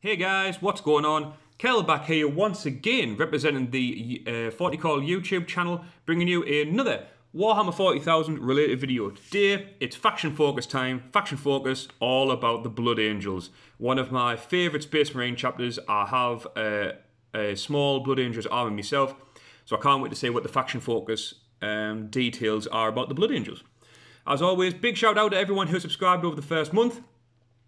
Hey guys, what's going on? Kel back here once again, representing the 40k YouTube channel, bringing you another Warhammer 40,000 related video. Today, it's Faction Focus time. Faction Focus, all about the Blood Angels. One of my favourite Space Marine chapters. I have a small Blood Angels army myself, so I can't wait to see what the Faction Focus details are about the Blood Angels. As always, big shout out to everyone who subscribed over the first month.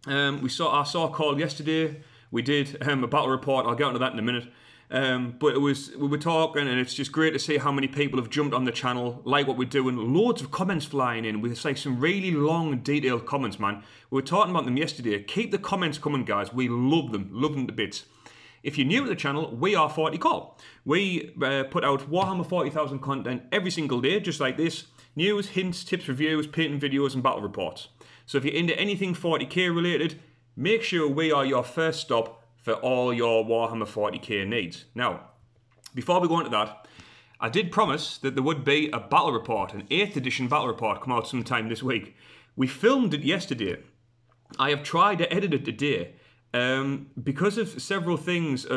I saw a call yesterday. We did a battle report. I'll get onto that in a minute. But we were talking, and it's just great to see how many people have jumped on the channel, like what we're doing. Loads of comments flying in with like some really long, detailed comments, man. We were talking about them yesterday. Keep the comments coming, guys. We love them to bits. If you're new to the channel, we are 40k. We put out Warhammer 40,000 content every single day, just like this. News, hints, tips, reviews, painting videos, and battle reports. So if you're into anything 40k related, make sure we are your first stop for all your Warhammer 40k needs. Now, before we go into that, I did promise that there would be a battle report, an 8th edition battle report, come out sometime this week. We filmed it yesterday. I have tried to edit it today. Because of several things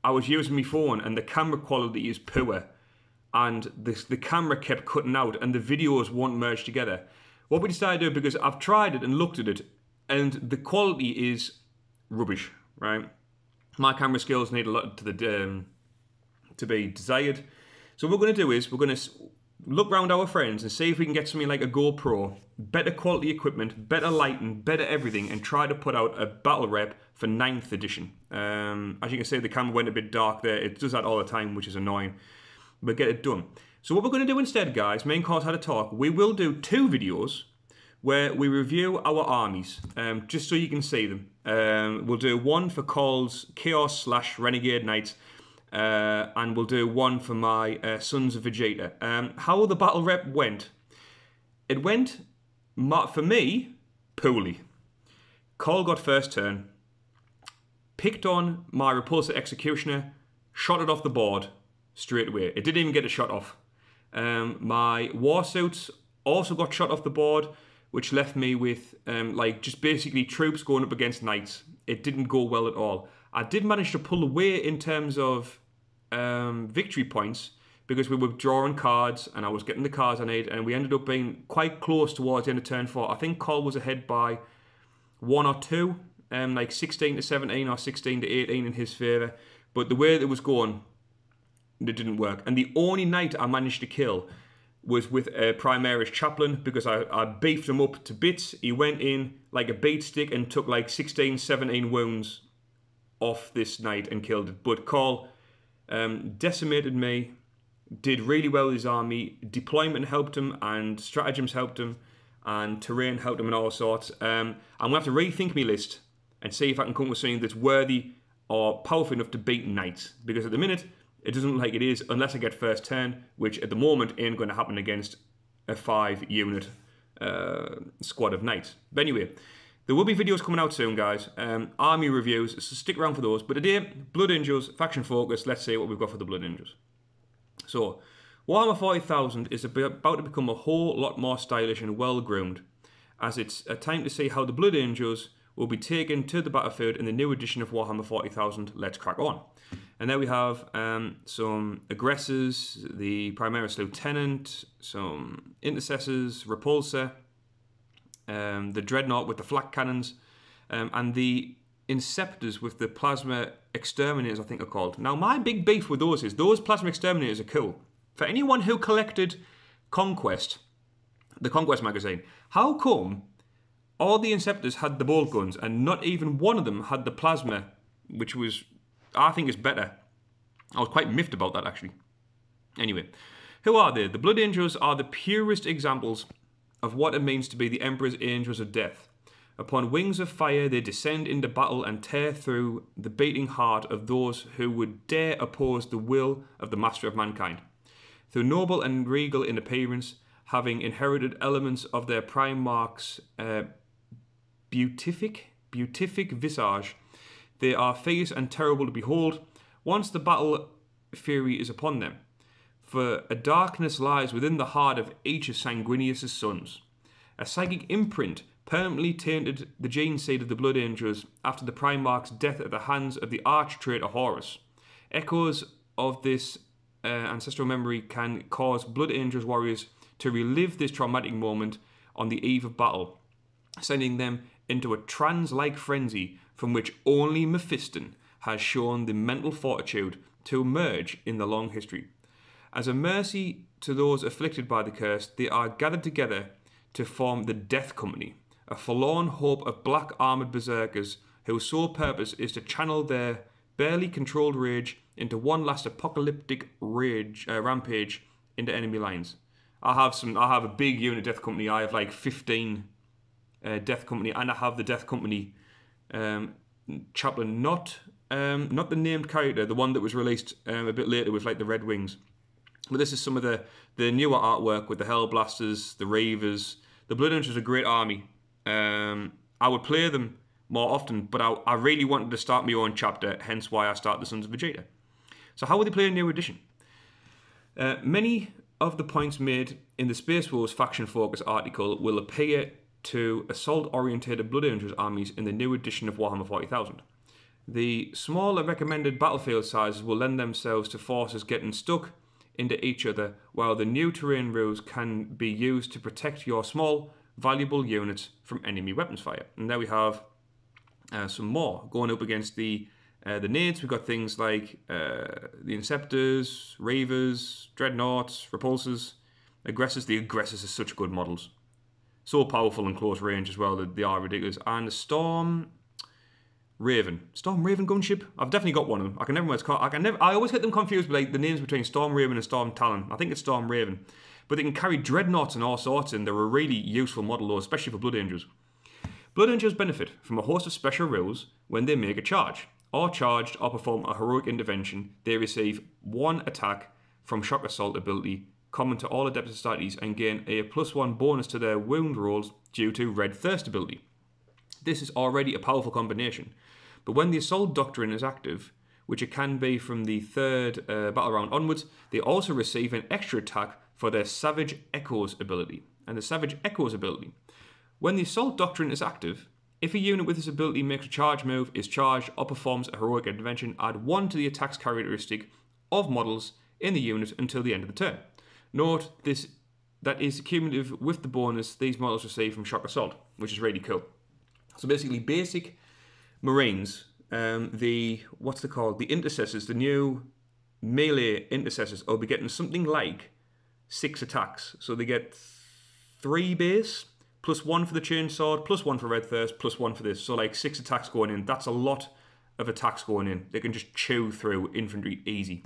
I was using my phone and the camera quality is poor, and the camera kept cutting out and the videos won't merge together. What we decided to do, because I've tried it and looked at it, and the quality is rubbish, right? My camera skills need a lot to be desired. So what we're going to do is we're going to look around our friends and see if we can get something like a GoPro, better quality equipment, better lighting, better everything, and try to put out a battle rep for 9th edition. As you can see, the camera went a bit dark there. It does that all the time, which is annoying. But get it done. So what we're going to do instead, guys, main course had a talk. We will do 2 videos where we review our armies, just so you can see them. We'll do one for Cole's Chaos/Renegade Knights, and we'll do one for my Sons of Vegeta. How the battle rep went? It went, for me, poorly. Cole got first turn, picked on my Repulsor Executioner, shot it off the board straight away. It didn't even get a shot off. My Warsuits also got shot off the board, which left me with like just basically troops going up against knights. It didn't go well at all. I did manage to pull away in terms of victory points, because we were drawing cards and I was getting the cards I need, and we ended up being quite close towards the end of turn 4. I think Cole was ahead by 1 or 2, like 16 to 17 or 16 to 18 in his favour. But the way that it was going, it didn't work. And the only knight I managed to kill was with a Primaris Chaplain, because I beefed him up to bits. He went in like a beat stick and took like 16, 17 wounds off this knight and killed it. But Cole decimated me, did really well with his army. Deployment helped him, and stratagems helped him, and terrain helped him, and all sorts. I'm going to have to rethink my list and see if I can come up with something that's worthy or powerful enough to beat knights, because at the minute, it doesn't look like it is, unless I get first turn, which at the moment ain't going to happen against a 5-unit squad of knights. But anyway, there will be videos coming out soon, guys. Army reviews, so stick around for those. But today, Blood Angels, Faction Focus. Let's see what we've got for the Blood Angels. So, Warhammer 40,000 is about to become a whole lot more stylish and well-groomed, as it's a time to see how the Blood Angels will be taken to the battlefield in the new edition of Warhammer 40,000. Let's crack on. And there we have some aggressors, the Primaris Lieutenant, some intercessors, Repulsor, the Dreadnought with the flak cannons, and the Inceptors with the Plasma Exterminators, I think are called. Now, my big beef with those is those Plasma Exterminators are cool. For anyone who collected Conquest, the Conquest magazine, how come all the Inceptors had the bolt guns and not even one of them had the Plasma, which was, I think, is better. I was quite miffed about that, actually. Anyway, who are they? The Blood Angels are the purest examples of what it means to be the Emperor's Angels of Death. Upon wings of fire, they descend into battle and tear through the beating heart of those who would dare oppose the will of the Master of Mankind. Though noble and regal in appearance, having inherited elements of their Primarch's beatific visage, they are fierce and terrible to behold once the battle fury is upon them. For a darkness lies within the heart of each of Sanguinius' sons, a psychic imprint permanently tainted the gene seed of the Blood Angels after the Primarch's death at the hands of the arch-traitor Horus. Echoes of this ancestral memory can cause Blood Angels warriors to relive this traumatic moment on the eve of battle, sending them into a trance-like frenzy from which only Mephiston has shown the mental fortitude to emerge in the long history. As a mercy to those afflicted by the curse, they are gathered together to form the Death Company, a forlorn hope of black-armoured berserkers whose sole purpose is to channel their barely controlled rage into one last apocalyptic rampage into enemy lines. I have a big unit Death Company. I have like 15 Death Company, and I have the Death Company chaplain, not the named character, the one that was released a bit later with like the red wings. But this is some of the newer artwork with the Hellblasters, the Ravers. The Blood Angels is a great army. I would play them more often, but I really wanted to start my own chapter, hence why I started the Sons of Vegeta. So how would they play a new edition? Many of the points made in the Space Wars Faction Focus article will appear to assault-orientated Blood Angels armies in the new edition of Warhammer 40,000. The smaller recommended battlefield sizes will lend themselves to forces getting stuck into each other, while the new terrain rules can be used to protect your small, valuable units from enemy weapons fire. And there we have some more going up against the nades. We've got things like the Inceptors, Ravers, Dreadnoughts, Repulsors, Aggressors. The Aggressors are such good models. So powerful in close range as well, they are ridiculous. And the Storm Raven gunship. I've definitely got one of them. I can never remember what it's called. I always get them confused with like the names between Storm Raven and Storm Talon. I think it's Storm Raven. But they can carry dreadnoughts and all sorts, and they're a really useful model, though, especially for Blood Angels. Blood Angels benefit from a host of special rules when they make a charge, or charged, or perform a heroic intervention. They receive 1 attack from Shock Assault ability, common to all Adeptus Astartes, and gain a +1 bonus to their wound rolls due to Red Thirst ability. This is already a powerful combination, but when the Assault Doctrine is active, which it can be from the 3rd battle round onwards, they also receive an extra attack for their Savage Echoes ability. And the Savage Echoes ability, when the Assault Doctrine is active, if a unit with this ability makes a charge move, is charged, or performs a heroic intervention, add 1 to the attack's characteristic of models in the unit until the end of the turn. Note that is cumulative with the bonus these models receive from Shock Assault, which is really cool. So basically, basic Marines, what's they called? The Intercessors, the new melee Intercessors, will be getting something like 6 attacks. So they get 3 base, +1 for the Chainsword, +1 for Red Thirst, +1 for this. So like 6 attacks going in. That's a lot of attacks going in. They can just chew through infantry easy.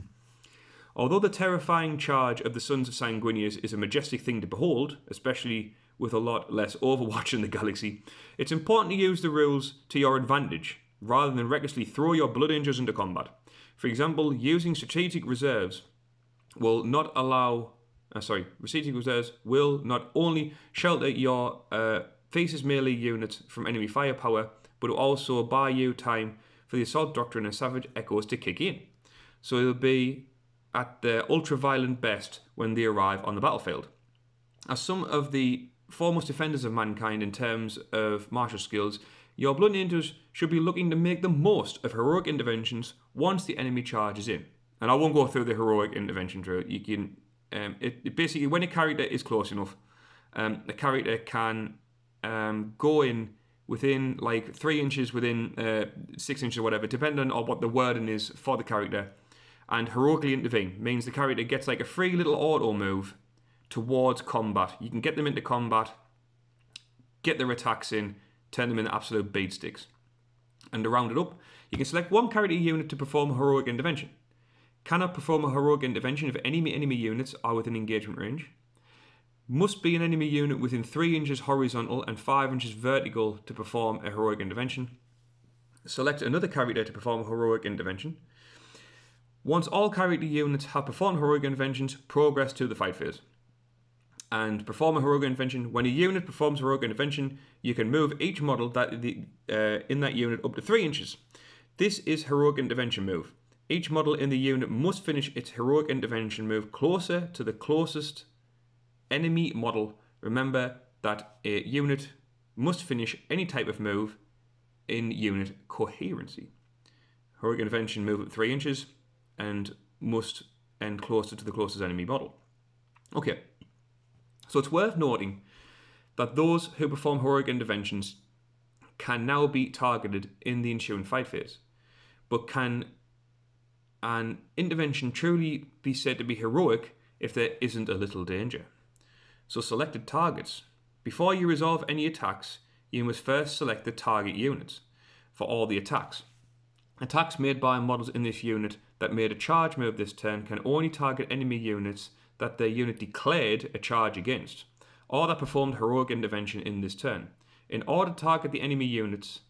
Although the terrifying charge of the Sons of Sanguinius is a majestic thing to behold, especially with a lot less Overwatch in the galaxy, it's important to use the rules to your advantage, rather than recklessly throw your Blood Angels into combat. For example, using strategic reserves will not only shelter your Thesis melee units from enemy firepower, but will also buy you time for the Assault Doctrine and Savage Echoes to kick in. So it'll be at their ultra-violent best when they arrive on the battlefield. As some of the foremost defenders of mankind in terms of martial skills, your Blood Angels should be looking to make the most of heroic interventions once the enemy charges in. And I won't go through the heroic intervention drill. You can, basically, when a character is close enough, a character can go in within like 3 inches, within 6 inches or whatever, depending on what the wording is for the character, and heroically intervene. Means the character gets like a free little auto move towards combat. You can get them into combat, get their attacks in, turn them into absolute beatsticks. And to round it up, you can select 1 character unit to perform a heroic intervention. Cannot perform a heroic intervention if any enemy units are within engagement range. Must be an enemy unit within 3 inches horizontal and 5 inches vertical to perform a heroic intervention. Select another character to perform a heroic intervention. Once all character units have performed heroic interventions, progress to the fight phase. And perform a heroic intervention. When a unit performs a heroic intervention, you can move each model in that unit up to 3 inches. This is heroic intervention move. Each model in the unit must finish its heroic intervention move closer to the closest enemy model. Remember that a unit must finish any type of move in unit coherency. Heroic Intervention move up 3 inches and must end closer to the closest enemy model. Okay, so it's worth noting that those who perform heroic interventions can now be targeted in the ensuing fight phase. But can an intervention truly be said to be heroic if there isn't a little danger? So selected targets. Before you resolve any attacks, you must first select the target units for all the attacks. Attacks made by models in this unit that made a charge move this turn can only target enemy units that their unit declared a charge against, or that performed heroic intervention in this turn. In order to target the enemy units,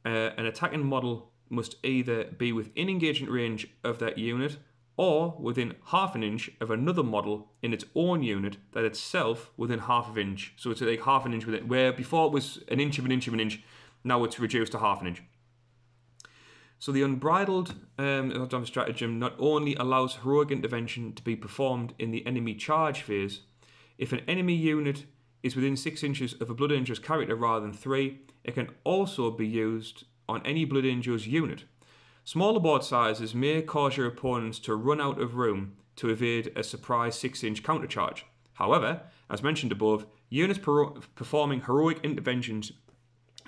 an attacking model must either be within engagement range of that unit or within half an inch of another model in its own unit that itself within half an inch. So it's like half an inch within, where before it was an inch of an inch of an inch, now it's reduced to half an inch. So the unbridled stratagem not only allows heroic intervention to be performed in the enemy charge phase, if an enemy unit is within 6 inches of a Blood Angel's character rather than 3, it can also be used on any Blood Angel's unit. Smaller board sizes may cause your opponents to run out of room to evade a surprise 6-inch countercharge. However, as mentioned above, units performing heroic interventions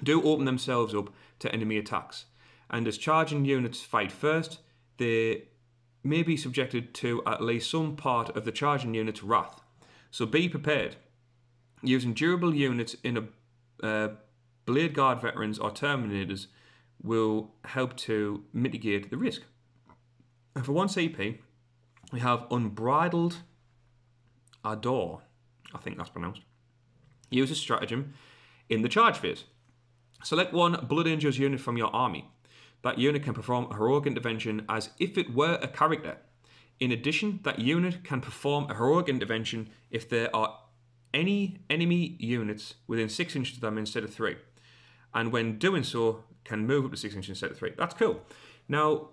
do open themselves up to enemy attacks, and as charging units fight first, they may be subjected to at least some part of the charging unit's wrath. So be prepared. Using durable units in a Blade Guard veterans or Terminators will help to mitigate the risk. And for 1 CP, we have Unbridled Ardor, I think that's pronounced. Use a stratagem in the charge phase. Select one Blood Angels unit from your army. That unit can perform a heroic intervention as if it were a character. In addition, that unit can perform a heroic intervention if there are any enemy units within 6 inches of them instead of 3. And when doing so, can move up to 6 inches instead of 3. That's cool. Now,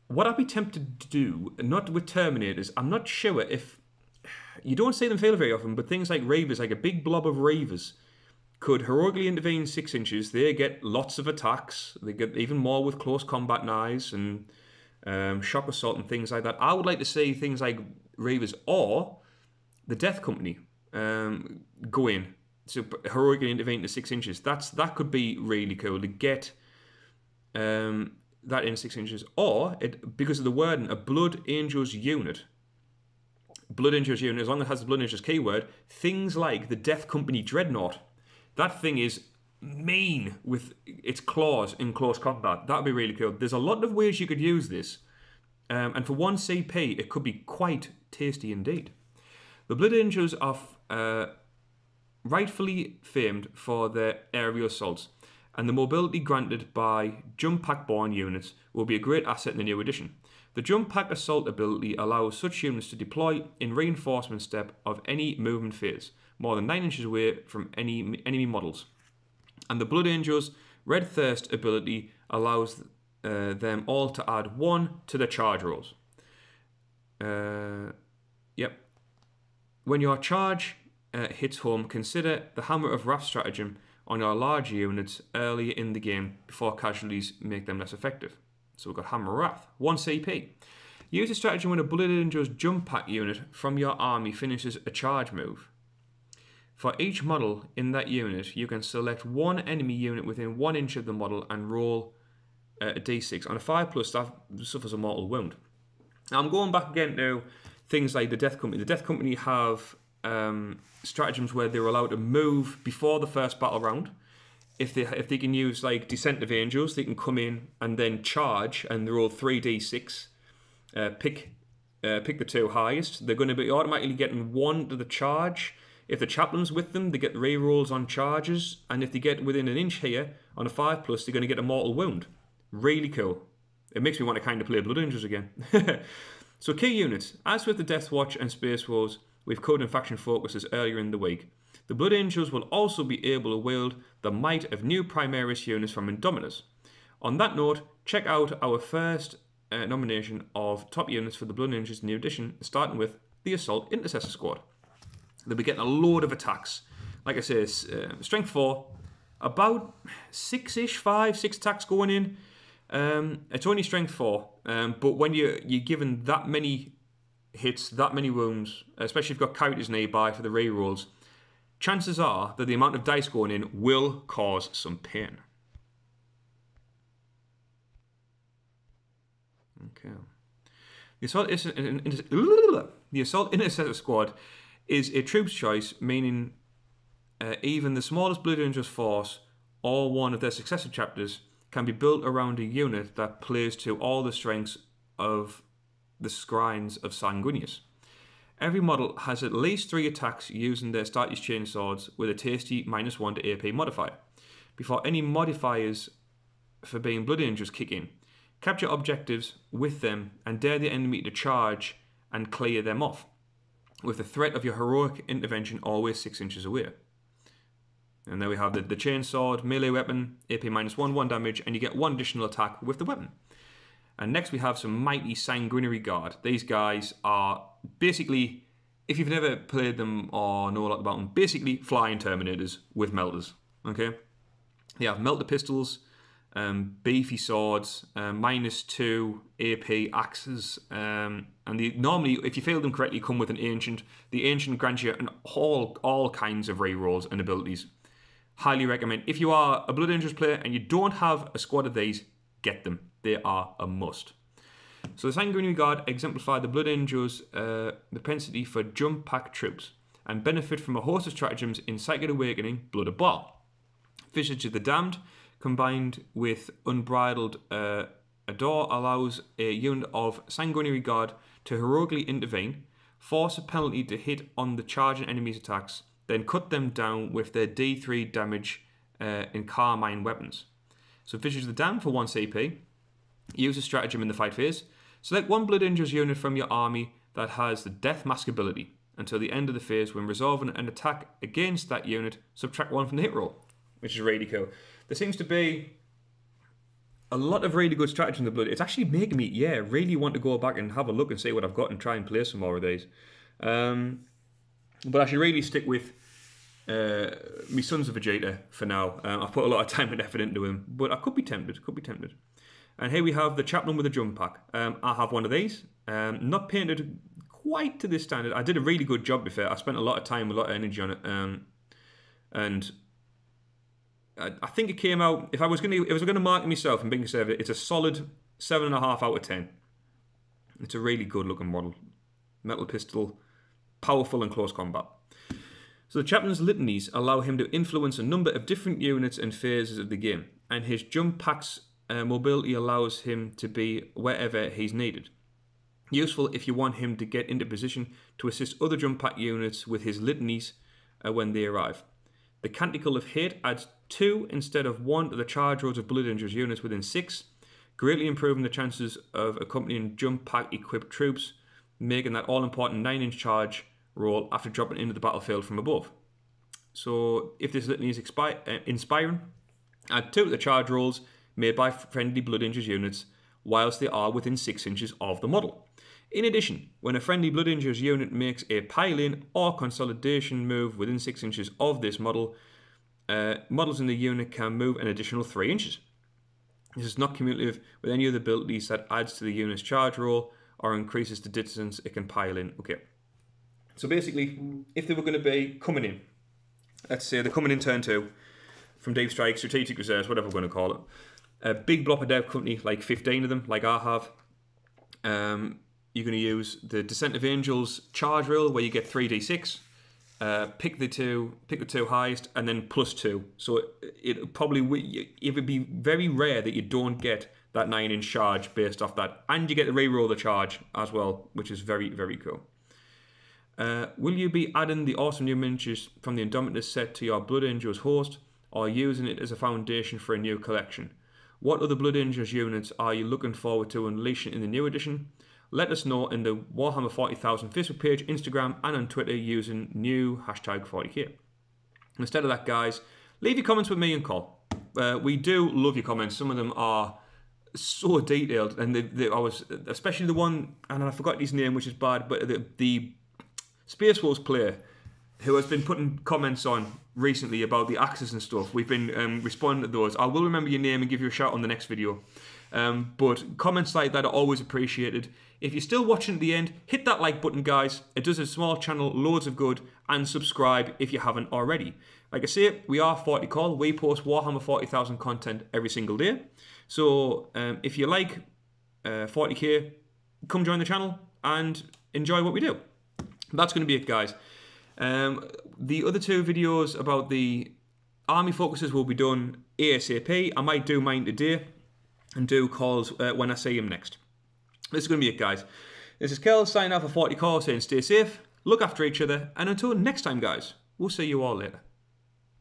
what I'd be tempted to do, not with Terminators, I'm not sure if... You don't see them fail very often, but things like Reavers, like a big blob of Reavers, could heroically intervene 6 inches. They get lots of attacks. They get even more with close combat knives and shock assault and things like that. I would like to see things like Reavers or the Death Company go in. So heroically intervene to 6 inches. That could be really cool to get that in 6 inches. Or, because of the wording, a Blood Angels unit. Blood Angels unit, as long as it has the Blood Angels keyword, things like the Death Company Dreadnought. That thing is mean with its claws in close combat. That would be really cool. There's a lot of ways you could use this. And for 1 CP, it could be quite tasty indeed. The Blood Angels are rightfully famed for their aerial assaults, and the mobility granted by Jump Pack born units will be a great asset in the new edition. The Jump Pack assault ability allows such units to deploy in reinforcement step of any movement phase, more than 9 inches away from any enemy models. And the Blood Angels Red Thirst ability allows them all to add 1 to their charge rolls. Yep. When your charge hits home, consider the Hammer of Wrath stratagem on your larger units early in the game before casualties make them less effective. So we've got Hammer of Wrath. 1 CP. Use a stratagem when a Blood Angels Jump Pack unit from your army finishes a charge move. For each model in that unit, you can select one enemy unit within 1 inch of the model and roll a d6. On a 5+, that suffers a mortal wound. Now I'm going back again to things like the Death Company. The Death Company have stratagems where they're allowed to move before the first battle round. If they can use like Descent of Angels, they can come in and then charge and roll 3d6. Pick the 2 highest. They're going to be automatically getting 1 to the charge. If the chaplain's with them, they get re-rolls on charges, and if they get within an inch here on a 5+, they're going to get a mortal wound. Really cool. It makes me want to kind of play Blood Angels again. So key units. As with the Death Watch and Space Wars, we've covered in faction focuses earlier in the week. The Blood Angels will also be able to wield the might of new Primaris units from Indominus. On that note, check out our first nomination of top units for the Blood Angels New Edition, starting with the Assault Intercessor Squad. They'll be getting a load of attacks. Like I say, Strength 4, about 6-ish, 6 attacks going in. It's only strength 4, but when you're given that many hits, that many wounds, especially if you've got characters nearby for the rerolls, chances are that the amount of dice going in will cause some pain. Okay. The Assault Intercessor Squad is a troops choice, meaning even the smallest Blood Angels force or one of their successive chapters can be built around a unit that plays to all the strengths of the Scrines of Sanguinius. Every model has at least 3 attacks using their Starty's Chain Swords with a tasty -1 to AP modifier, before any modifiers for being Blood Angels kick in. Capture objectives with them and dare the enemy to charge and clear them off, with the threat of your heroic intervention always 6 inches away. And there we have the chain sword, melee weapon, AP -1, 1 damage, and you get 1 additional attack with the weapon. And next we have some mighty Sanguinary Guard. These guys are basically, if you've never played them or know a lot about them, basically flying Terminators with melters. Okay, they have melter pistols, beefy swords, -2 AP axes, and normally, if you field them correctly, come with an ancient. The ancient grants you all kinds of rerolls and abilities. Highly recommend. If you are a Blood Angels player and you don't have a squad of these, get them. They are a must. So the Sanguinary Guard exemplify the Blood Angels' propensity for jump pack troops and benefit from a host of stratagems in Psychic Awakening, Blood of Baal. Visage of the Damned, combined with Unbridled Adore, allows a unit of Sanguinary Guard to heroically intervene, force a penalty to hit on the charging enemy's attacks, then cut them down with their D3 damage in Carmine weapons. So Visage of the Damned for 1 CP. Use a stratagem in the fight phase. Select 1 Blood Angels unit from your army that has the Death Mask ability. Until the end of the phase, when resolving an attack against that unit, subtract 1 from the hit roll, which is really cool. There seems to be a lot of really good strategy in the Blood. It's actually making me, really want to go back and have a look and see what I've got and try and play some more of these. But I should really stick with my Sons of Vegeta for now. I've put a lot of time and effort into them, but I could be tempted. And here we have the chaplain with a jump pack. I have one of these. Not painted quite to this standard. I did a really good job with it. I spent a lot of time, a lot of energy on it, and I think it came out. If I was going to mark it myself and being conservative, it's a solid 7.5 out of 10. It's a really good looking model. Metal pistol, powerful in close combat. So the chaplain's litanies allow him to influence a number of different units and phases of the game, and his jump pack's mobility allows him to be wherever he's needed. Useful if you want him to get into position to assist other jump pack units with his litanies when they arrive. The Canticle of Hate adds 2 instead of 1 to the charge rolls of Blood Angels units within 6, greatly improving the chances of accompanying jump pack equipped troops, making that all-important 9-inch charge roll after dropping into the battlefield from above. So if this litany is inspiring, add 2 to the charge rolls made by friendly Blood Angels units whilst they are within 6 inches of the model. In addition, when a friendly Blood Angels unit makes a pile-in or consolidation move within 6 inches of this model, models in the unit can move an additional 3 inches. This is not cumulative with any other abilities that adds to the unit's charge roll or increases the distance it can pile in. Okay. So basically, if they were going to be coming in, let's say they're coming in turn 2 from Deep Strike, Strategic Reserves, whatever we're going to call it, a big block of dev company, like 15 of them, like I have, you're going to use the Descent of Angels charge roll where you get 3d6, pick the two highest, and then +2. So it would be very rare that you don't get that 9-inch charge based off that, and you get to reroll the charge as well, which is very, very cool. Will you be adding the awesome new miniatures from the Indomitus set to your Blood Angels host, or using it as a foundation for a new collection? What other Blood Angels units are you looking forward to unleashing in the new edition? Let us know in the Warhammer 40,000 Facebook page, Instagram, and on Twitter using new #40k. Instead of that, guys, leave your comments with me and Cole. We do love your comments. Some of them are so detailed, and I was especially the one, and I forgot his name, which is bad, but the Space Wolves player. who has been putting comments on recently about the axes and stuff. We've been responding to those. I will remember your name and give you a shout on the next video. But comments like that are always appreciated. If you're still watching at the end, hit that like button, guys. It does a small channel loads of good, and subscribe if you haven't already. Like I say, we are 40k. We post Warhammer 40,000 content every single day. So if you like 40k, come join the channel and enjoy what we do. That's going to be it, guys. The other two videos about the army focuses will be done ASAP. I might do mine today and do calls when I see him next. This is going to be it, guys. This is Kel signing off for 40k, saying stay safe, look after each other, and until next time, guys, we'll see you all later.